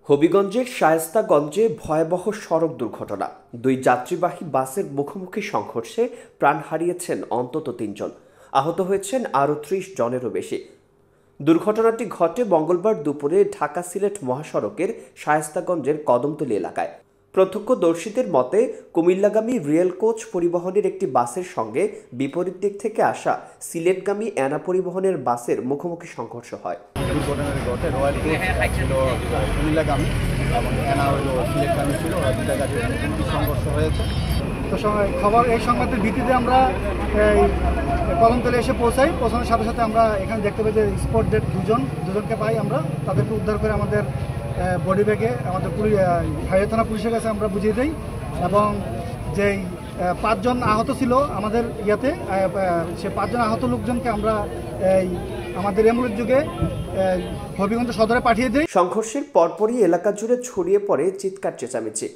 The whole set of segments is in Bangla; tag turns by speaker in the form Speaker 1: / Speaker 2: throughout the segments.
Speaker 1: হবিগঞ্জের শায়েস্তাগঞ্জে ভয়াবহ সড়ক দুর্ঘটনা। দুই যাত্রীবাহী বাসের মুখোমুখি সংঘর্ষে প্রাণ হারিয়েছেন অন্তত ৩ জন, আহত হয়েছেন আরও ৩০ জনেরও বেশি। দুর্ঘটনাটি ঘটে মঙ্গলবার দুপুরে ঢাকা সিলেট মহাসড়কের শায়েস্তাগঞ্জের কদমতলী এলাকায়। প্রত্যক্ষদর্শীদের মতে, কুমিল্লাগামী রেল কোচ পরিবহনের একটি বাসের সঙ্গে বিপরীত দিক থেকে আসা সিলেটগামী এনা পরিবহনের বাসের মুখোমুখি সংঘর্ষ হয়।
Speaker 2: দুর্ঘটনাটি ঘটে রয়্যাল কোচ ছিল কুমিল্লাগামী এবং এনা হলো সিলেটগামী ছিল, ওরা দুটা গাড়ির মুখোমুখি সংঘর্ষ হয়েছে।
Speaker 3: তো খবর এই সংবাদের ভিত্তিতে আমরা এই কদমতলী এসে পৌঁছানোর সাথে সাথে আমরা এখানে দেখতে পাই যে স্পট ডেড দুজনকে পাই। আমরা তাদেরকে উদ্ধার করে আমাদের বডি ব্যাগে আমাদের হাইওয়ে থানা পুলিশের কাছে আমরা বুঝিয়ে দিই, এবং যেই 5 জন আহত ছিল আমাদের ইয়াতে, সে 5 জন আহত লোকজনকে আমরা আমাদের অ্যাম্বুলেন্স যুগে হবিগঞ্জ সদরে পাঠিয়ে দিই।
Speaker 1: সংঘর্ষের পরপরই এলাকা জুড়ে ছড়িয়ে পড়ে চিৎকার চেঁচামেচি।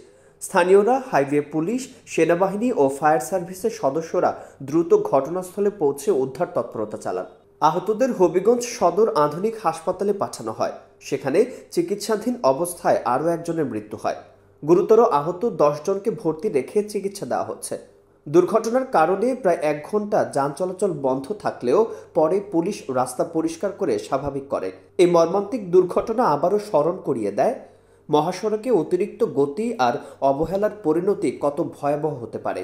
Speaker 1: স্থানীয়রা, হাইওয়ে পুলিশ, সেনাবাহিনী ও ফায়ার সার্ভিসের সদস্যরা দ্রুত ঘটনাস্থলে পৌঁছে উদ্ধার তৎপরতা চালান। আহতদের হবিগঞ্জ সদর আধুনিক হাসপাতালে পাঠানো হয়। সেখানে চিকিৎসাধীন অবস্থায় আরও একজনের মৃত্যু হয়। গুরুতর আহত 10 জনকে ভর্তি রেখে চিকিৎসা দেওয়া হচ্ছে। দুর্ঘটনার কারণে প্রায় 1 ঘন্টা যান চলাচল বন্ধ থাকলেও পরে পুলিশ রাস্তা পরিষ্কার করে স্বাভাবিক করে। এই মর্মান্তিক দুর্ঘটনা আবারও স্মরণ করিয়ে দেয় মহাসড়কে অতিরিক্ত গতি আর অবহেলার পরিণতি কত ভয়াবহ হতে পারে।